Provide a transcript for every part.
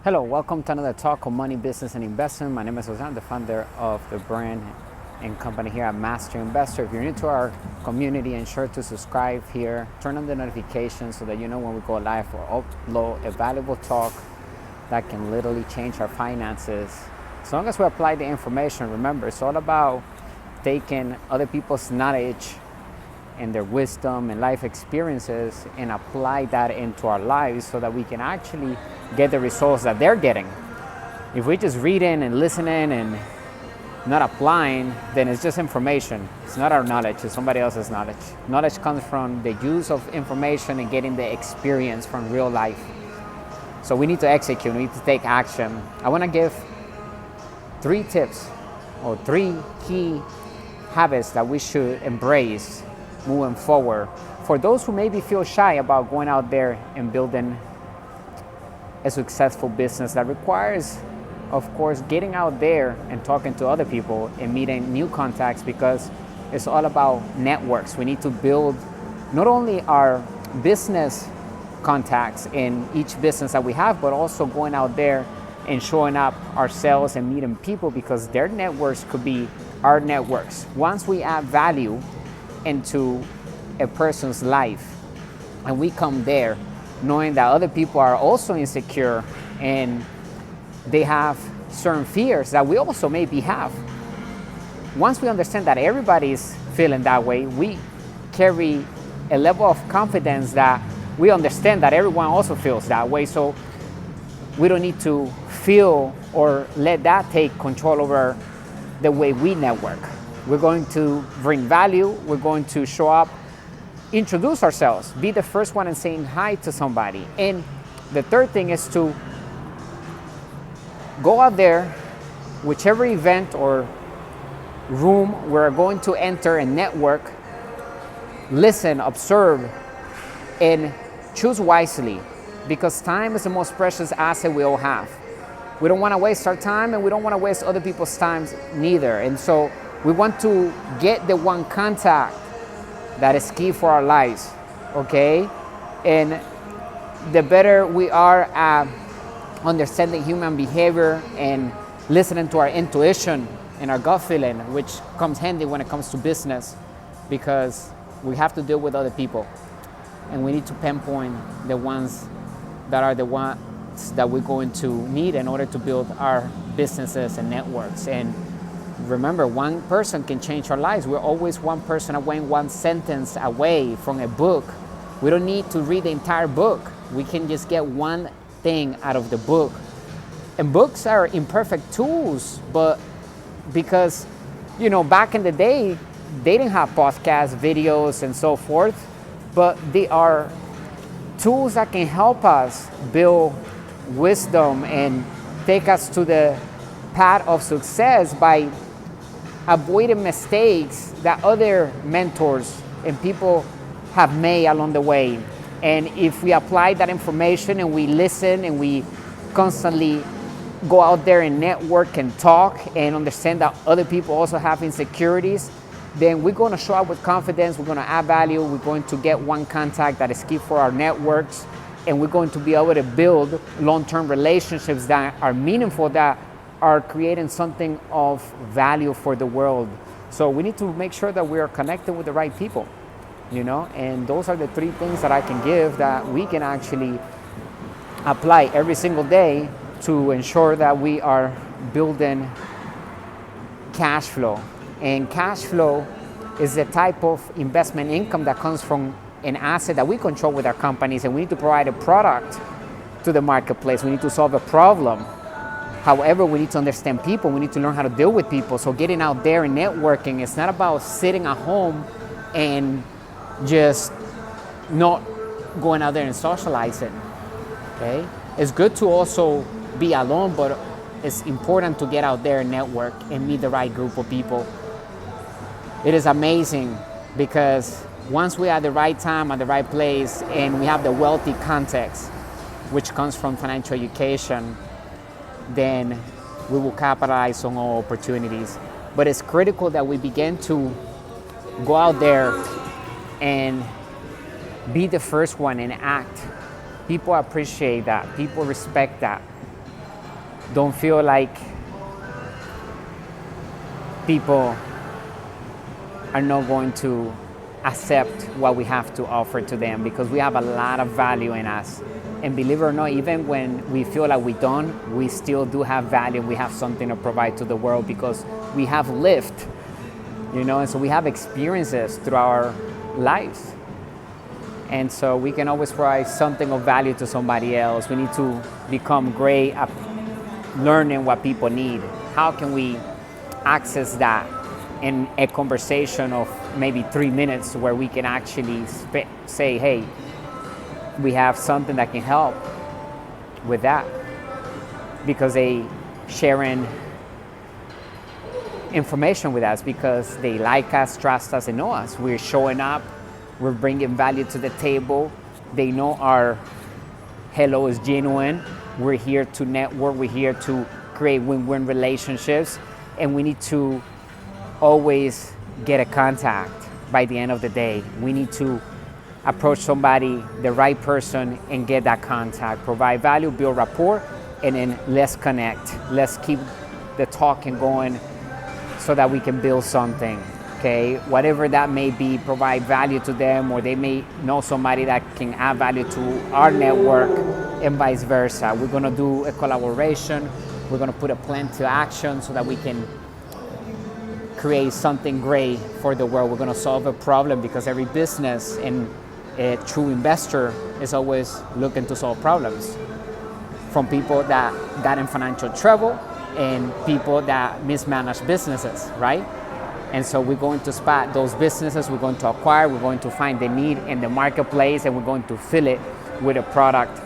Hello, welcome to another talk on money, business, and investment. My name is Jose. I'm the founder of the brand and company here at Master Investor. If you're new to our community, ensure to subscribe here, turn on the notifications so that you know when we go live or upload a valuable talk that can literally change our finances. As long as we apply the information, remember, it's all about taking other people's knowledge and their wisdom and life experiences and apply that into our lives so that we can actually get the results that they're getting. If we just reading and listening and not applying, then it's just information. It's not our knowledge, it's somebody else's knowledge. Knowledge comes from the use of information and getting the experience from real life. So we need to execute, we need to take action. I want to give 3 tips or 3 key habits that we should embrace moving forward for those who maybe feel shy about going out there and building a successful business that requires, of course, getting out there and talking to other people and meeting new contacts, because it's all about networks. We need to build not only our business contacts in each business that we have, but also going out there and showing up ourselves and meeting people, because their networks could be our networks. Once we add value into a person's life and we come there knowing that other people are also insecure and they have certain fears that we also maybe have. Once we understand that everybody's feeling that way, we carry a level of confidence that we understand that everyone also feels that way. So we don't need to feel or let that take control over the way we network. We're going to bring value, we're going to show up, introduce ourselves, be the first one in saying hi to somebody. And the third thing is to go out there, whichever event or room we're going to enter and network, listen, observe, and choose wisely, because time is the most precious asset we all have. We don't want to waste our time, and we don't want to waste other people's time neither. And so we want to get the one contact that is key for our lives, okay? And the better we are at understanding human behavior and listening to our intuition and our gut feeling, which comes handy when it comes to business, because we have to deal with other people. And we need to pinpoint the ones that are the ones that we're going to need in order to build our businesses and networks. And remember, one person can change our lives. We're always one person away, one sentence away from a book. We don't need to read the entire book. We can just get one thing out of the book. And books are imperfect tools, but because, back in the day, they didn't have podcasts, videos, and so forth, but they are tools that can help us build wisdom and take us to the path of success by avoiding mistakes that other mentors and people have made along the way. And if we apply that information and we listen and we constantly go out there and network and talk and understand that other people also have insecurities, then we're going to show up with confidence, we're going to add value, we're going to get one contact that is key for our networks, and we're going to be able to build long-term relationships that are meaningful, that are creating something of value for the world. So we need to make sure that we are connected with the right people, and those are the 3 things that I can give that we can actually apply every single day to ensure that we are building cash flow. And cash flow is the type of investment income that comes from an asset that we control with our companies, and we need to provide a product to the marketplace. We need to solve a problem. However, we need to understand people. We need to learn how to deal with people. So getting out there and networking, it's not about sitting at home and just not going out there and socializing, okay? It's good to also be alone, but it's important to get out there and network and meet the right group of people. It is amazing because once we are at the right time, at the right place, and we have the wealthy context, which comes from financial education, then we will capitalize on all opportunities. But it's critical that we begin to go out there and be the first one and act. People appreciate that. People respect that. don't feel like people are not going to accept what we have to offer to them, because we have a lot of value in us. And believe it or not, even when we feel like we don't, we still do have value. We have something to provide to the world because we have lived, and so we have experiences through our lives. And so we can always provide something of value to somebody else. We need to become great at learning what people need. How can we access that in a conversation of maybe 3 minutes where we can actually say, hey, we have something that can help with that, because they sharing information with us because they like us, trust us, and know us. We're showing up, we're bringing value to the table. They know our hello is genuine. We're here to network, we're here to create win-win relationships, and we need to always get a contact by the end of the day. We need to approach somebody, the right person, and get that contact, provide value, build rapport, and then let's connect. Let's keep the talking going so that we can build something, okay? Whatever that may be, provide value to them, or they may know somebody that can add value to our network, and vice versa. We're gonna do a collaboration. We're gonna put a plan to action so that we can create something great for the world. We're gonna solve a problem, because every business and a true investor is always looking to solve problems, from people that got in financial trouble and people that mismanage businesses, right? And so we're going to spot those businesses, we're going to acquire, we're going to find the need in the marketplace, and we're going to fill it with a product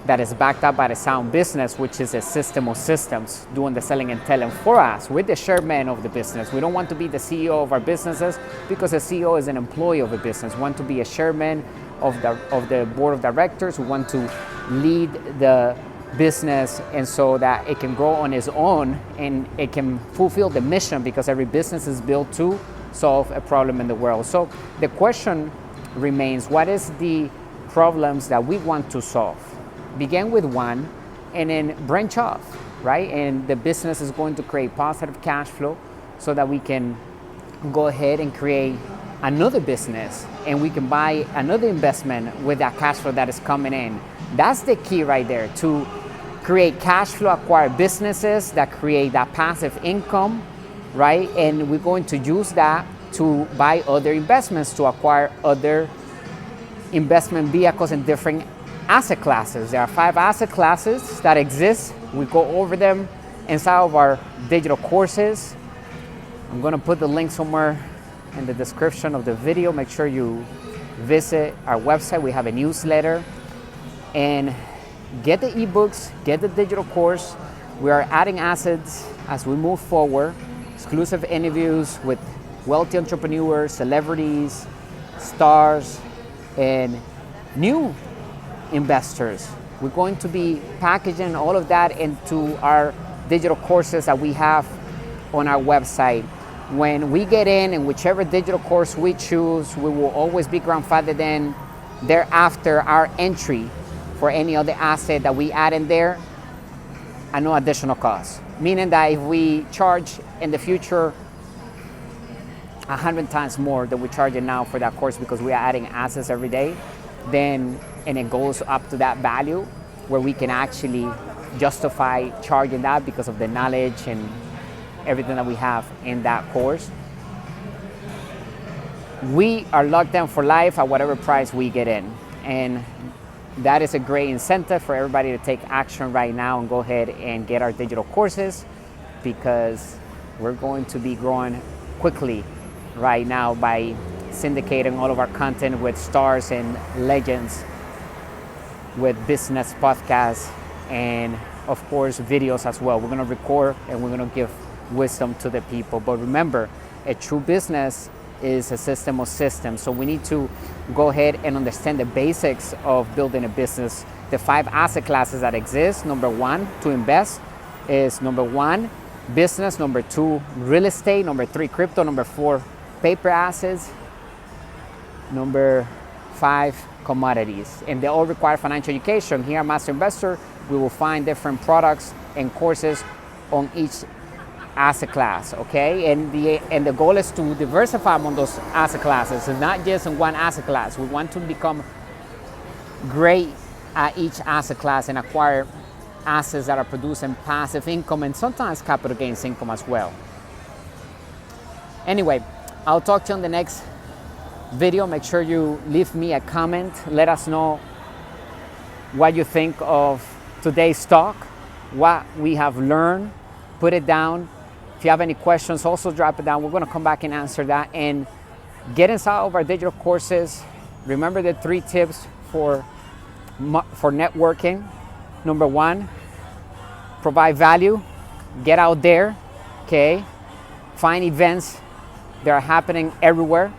that is backed up by a sound business, which is a system of systems doing the selling and telling for us. We're the chairman of the business. We don't want to be the CEO of our businesses, because a CEO is an employee of a business. We want to be a chairman of the board of directors. We want to lead the business, and so that it can grow on its own and it can fulfill the mission, because every business is built to solve a problem in the world. So the question remains, what is the problems that we want to solve? Begin with one and then branch off, right? And the business is going to create positive cash flow so that we can go ahead and create another business, and we can buy another investment with that cash flow that is coming in. That's the key right there, to create cash flow, acquire businesses that create that passive income, right? And we're going to use that to buy other investments, to acquire other investment vehicles in different asset classes. There are 5 asset classes that exist. We go over them inside of our digital courses. I'm going to put the link somewhere in the description of the video. Make sure you visit our website. We have a newsletter, and get the ebooks, get the digital course. We are adding assets as we move forward. Exclusive interviews with wealthy entrepreneurs, celebrities, stars, and new investors. We're going to be packaging all of that into our digital courses that we have on our website. When we get in whichever digital course we choose, we will always be grandfathered in thereafter our entry for any other asset that we add in there at no additional cost. Meaning that if we charge in the future 100 times more than we're charging now for that course, because we are adding assets every day, then and it goes up to that value where we can actually justify charging that because of the knowledge and everything that we have in that course. We are locked in for life at whatever price we get in. And that is a great incentive for everybody to take action right now and go ahead and get our digital courses, because we're going to be growing quickly right now by syndicating all of our content with stars and legends, with business podcasts, and of course videos as well. We're going to record and we're going to give wisdom to the people. But remember, a true business is a system of systems. So we need to go ahead and understand the basics of building a business. The 5 asset classes that exist. Number 1 to invest is number 1, business. Number 2, real estate. Number 3, crypto. Number 4, paper assets. Number 5, commodities. And they all require financial education. Here at Master Investor, we will find different products and courses on each asset class, okay? And the goal is to diversify among those asset classes, and not just in one asset class. We want to become great at each asset class and acquire assets that are producing passive income and sometimes capital gains income as well. Anyway, I'll talk to you on the next video. Make sure you leave me a comment. Let us know what you think of today's talk, what we have learned. Put it down. If you have any questions, also drop it down. We're going to come back and answer that. And get inside of our digital courses. Remember the 3 tips for networking. Number 1, provide value. Get out there, okay? Find events that are happening everywhere.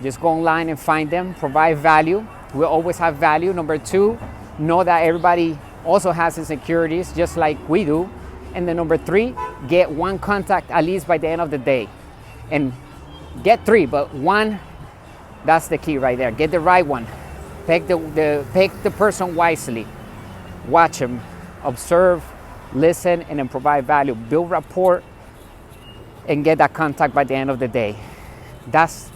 Just go online and find them. Provide value. We'll always have value. Number 2, know that everybody also has insecurities, just like we do. And then number 3, get 1 contact at least by the end of the day. And get 3, but 1, that's the key right there. Get the right one. Pick the person wisely. Watch them, observe, listen, and then provide value. Build rapport and get that contact by the end of the day. That's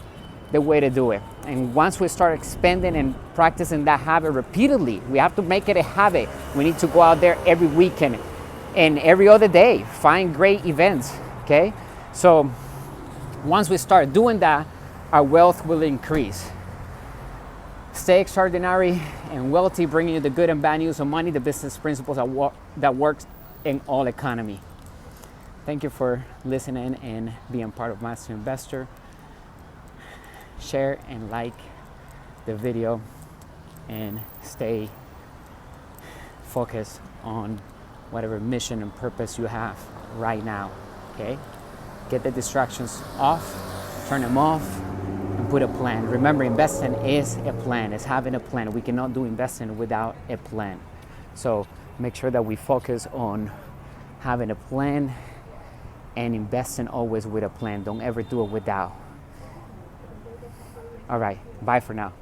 the way to do it. And once we start expanding and practicing that habit repeatedly, we have to make it a habit. We need to go out there every weekend and every other day, find great events, okay? So once we start doing that, our wealth will increase. Stay extraordinary and wealthy, bringing you the good and bad news of money, the business principles that works in all economy. Thank you for listening and being part of Master Investor. Share and like the video and stay focused on whatever mission and purpose you have right now, okay? Get the distractions off, turn them off, and put a plan. Remember, investing is a plan. It's having a plan. We cannot do investing without a plan. So make sure that we focus on having a plan and investing always with a plan. Don't ever do it without. All right, bye for now.